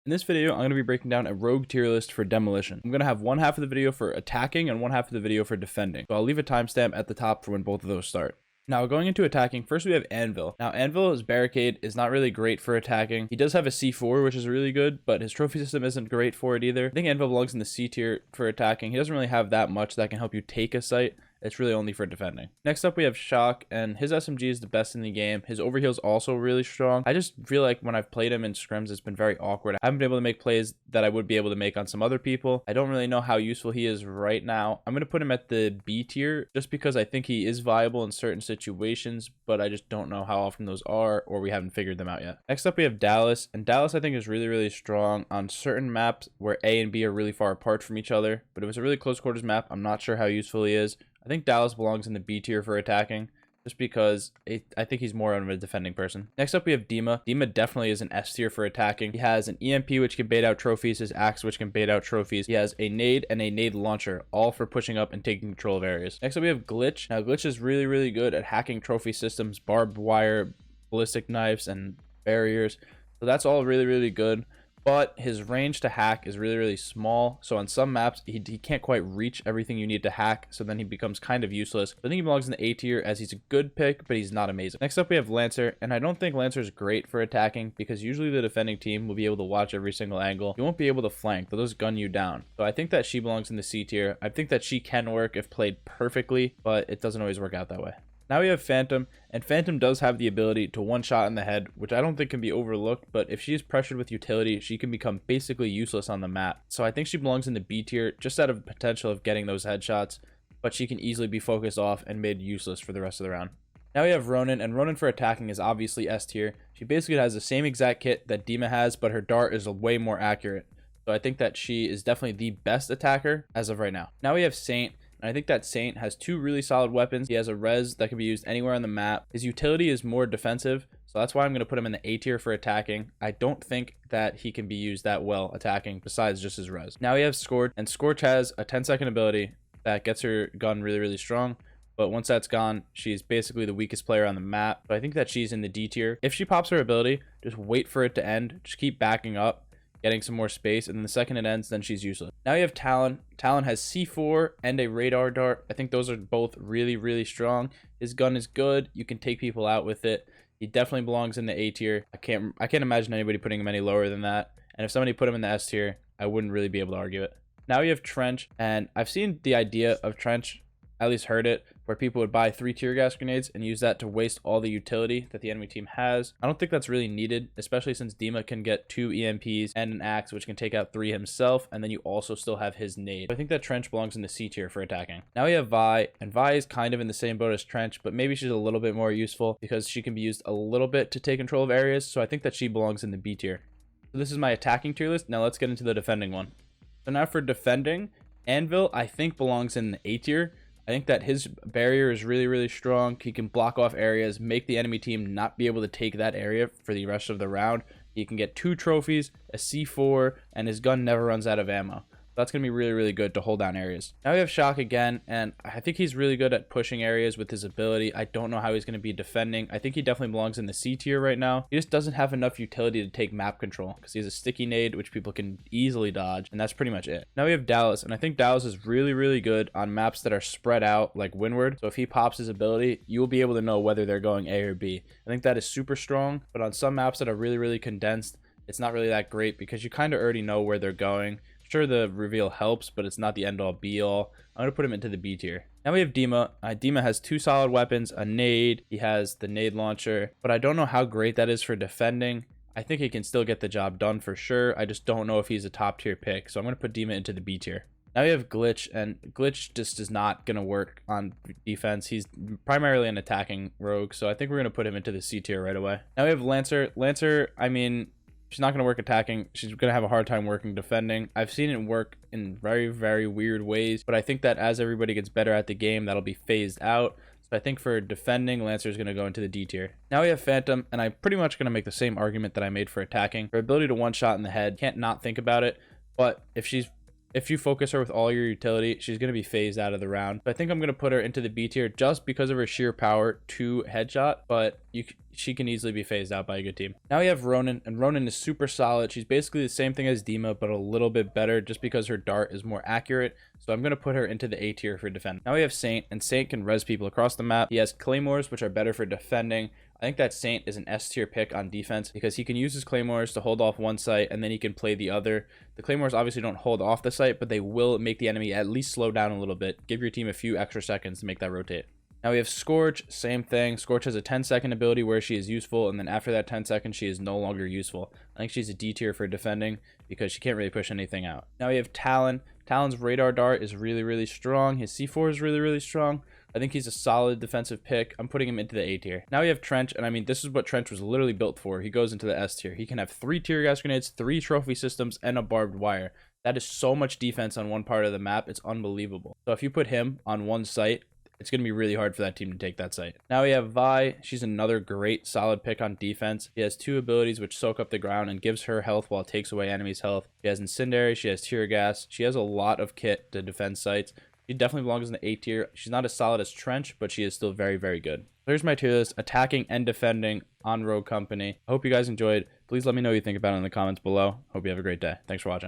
In this video, I'm going to be breaking down a rogue tier list for Demolition. I'm going to have one half of the video for attacking and one half of the video for defending. So I'll leave a timestamp at the top for when both of those start. Now, going into attacking, first we have Anvil. Now, Anvil's barricade is not really great for attacking. He does have a C4, which is really good, but his trophy system isn't great for it either. I think Anvil belongs in the C tier for attacking. He doesn't really have that much that can help you take a site. It's really only for defending. Next up, we have Shock, and his SMG is the best in the game. His overheal is also really strong. I just feel like when I've played him in scrims, it's been very awkward. I haven't been able to make plays that I would be able to make on some other people. I don't really know how useful he is right now. I'm going to put him at the B tier just because I think he is viable in certain situations, but I just don't know how often those are, or we haven't figured them out yet. Next up, we have Dallas, and Dallas I think is really, really strong on certain maps where A and B are really far apart from each other, but if it's a really close quarters map, I'm not sure how useful he is. I think Dallas belongs in the B tier for attacking, just because I think he's more of a defending person. Next up, we have Dima. Dima definitely is an S tier for attacking. He has an EMP, which can bait out trophies, his axe, which can bait out trophies. He has a nade and a nade launcher, all for pushing up and taking control of areas. Next up, we have Glitch. Now, Glitch is really, really good at hacking trophy systems, barbed wire, ballistic knives, and barriers. So that's all really, really good. But his range to hack is really, really small. So on some maps, he can't quite reach everything you need to hack. So then he becomes kind of useless. I think he belongs in the A tier as he's a good pick, but he's not amazing. Next up, we have Lancer. And I don't think Lancer is great for attacking because usually the defending team will be able to watch every single angle. You won't be able to flank. They'll just gun you down. So I think that she belongs in the C tier. I think that she can work if played perfectly, but it doesn't always work out that way. Now we have Phantom, and Phantom does have the ability to one shot in the head, which I don't think can be overlooked, but if she is pressured with utility, she can become basically useless on the map. So I think she belongs in the B tier, just out of the potential of getting those headshots, but she can easily be focused off and made useless for the rest of the round. Now we have Ronin, and Ronin for attacking is obviously S tier. She basically has the same exact kit that Dima has, but her dart is way more accurate. So I think that she is definitely the best attacker as of right now. Now we have Saint. And I think that Saint has two really solid weapons. He has a res that can be used anywhere on the map. His utility is more defensive, so that's why I'm going to put him in the A tier for attacking. I don't think that he can be used that well attacking besides just his res. Now we have Scorch, and Scorch has a 10-second ability that gets her gun really, really strong. But once that's gone, she's basically the weakest player on the map. But I think that she's in the D tier. If she pops her ability, just wait for it to end. Just keep backing up, getting some more space, and then the second it ends, then she's useless. Now you have Talon. Talon has C4 and a radar dart. I think those are both really, really strong. His gun is good. You can take people out with it. He definitely belongs in the A tier. I can't imagine anybody putting him any lower than that. And if somebody put him in the S tier, I wouldn't really be able to argue it. Now you have Trench, and I've seen the idea of Trench, at least heard it, where people would buy 3 tear gas grenades and use that to waste all the utility that the enemy team has. I don't think that's really needed, especially since Dima can get 2 EMPs and an axe, which can take out 3 himself, and then you also still have his nade. So I think that Trench belongs in the C tier for attacking. Now we have Vi, and Vi is kind of in the same boat as Trench, but maybe she's a little bit more useful because she can be used a little bit to take control of areas, so I think that she belongs in the B tier. So this is my attacking tier list. Now let's get into the defending one. So now for defending, Anvil I think belongs in the A tier. I think that his barrier is really, really strong. He can block off areas, make the enemy team not be able to take that area for the rest of the round. He can get 2 trophies, a C4, and his gun never runs out of ammo. That's going to be really, really good to hold down areas. Now we have Shock again, and I think he's really good at pushing areas with his ability. I don't know how he's going to be defending. I think he definitely belongs in the C tier right now. He just doesn't have enough utility to take map control because he has a sticky nade, which people can easily dodge, and that's pretty much it. Now we have Dallas, and I think Dallas is really, really good on maps that are spread out like Windward. So if he pops his ability, you will be able to know whether they're going A or B. I think that is super strong, but on some maps that are really, really condensed, it's not really that great because you kind of already know where they're going. Sure, the reveal helps, but it's not the end all be all. I'm going to put him into the B tier. Now we have Dima. Dima has 2 solid weapons, a nade. He has the nade launcher, but I don't know how great that is for defending. I think he can still get the job done for sure. I just don't know if he's a top tier pick. So I'm going to put Dima into the B tier. Now we have Glitch, and Glitch just is not going to work on defense. He's primarily an attacking rogue, so I think we're going to put him into the C tier right away. Now we have Lancer. Lancer, I mean, she's not going to work attacking. She's going to have a hard time working defending. I've seen it work in very, very weird ways, but I think that as everybody gets better at the game, that'll be phased out. So I think for defending, Lancer is going to go into the D tier. Now we have Phantom, and I'm pretty much going to make the same argument that I made for attacking. Her ability to one shot in the head, can't not think about it, but if she's If you focus her with all your utility, she's going to be phased out of the round. But I think I'm going to put her into the B tier just because of her sheer power to headshot, but she can easily be phased out by a good team. Now we have Ronin, and Ronin is super solid. She's basically the same thing as Dima, but a little bit better just because her dart is more accurate. So I'm going to put her into the A tier for defend. Now we have Saint, and Saint can res people across the map. He has claymores, which are better for defending. I think that Saint is an S tier pick on defense because he can use his claymores to hold off one site and then he can play the other. The claymores obviously don't hold off the site, but they will make the enemy at least slow down a little bit. Give your team a few extra seconds to make that rotate. Now we have Scorch, same thing. Scorch has a 10-second ability where she is useful, and then after that 10 seconds, she is no longer useful. I think she's a D tier for defending because she can't really push anything out. Now we have Talon. Talon's radar dart is really, really strong. His C4 is really, really strong. I think he's a solid defensive pick. I'm putting him into the A tier. Now we have Trench, and I mean, this is what Trench was literally built for. He goes into the S tier. He can have 3 tear gas grenades, 3 trophy systems, and a barbed wire. That is so much defense on one part of the map. It's unbelievable. So if you put him on one site, it's going to be really hard for that team to take that site. Now we have Vi. She's another great solid pick on defense. She has 2 abilities which soak up the ground and gives her health while it takes away enemies' health. She has Incendiary. She has Tear Gas. She has a lot of kit to defend sites. She definitely belongs in the A tier. She's not as solid as Trench, but she is still very, very good. There's my tier list, attacking and defending on Rogue Company. I hope you guys enjoyed. Please let me know what you think about it in the comments below. Hope you have a great day. Thanks for watching.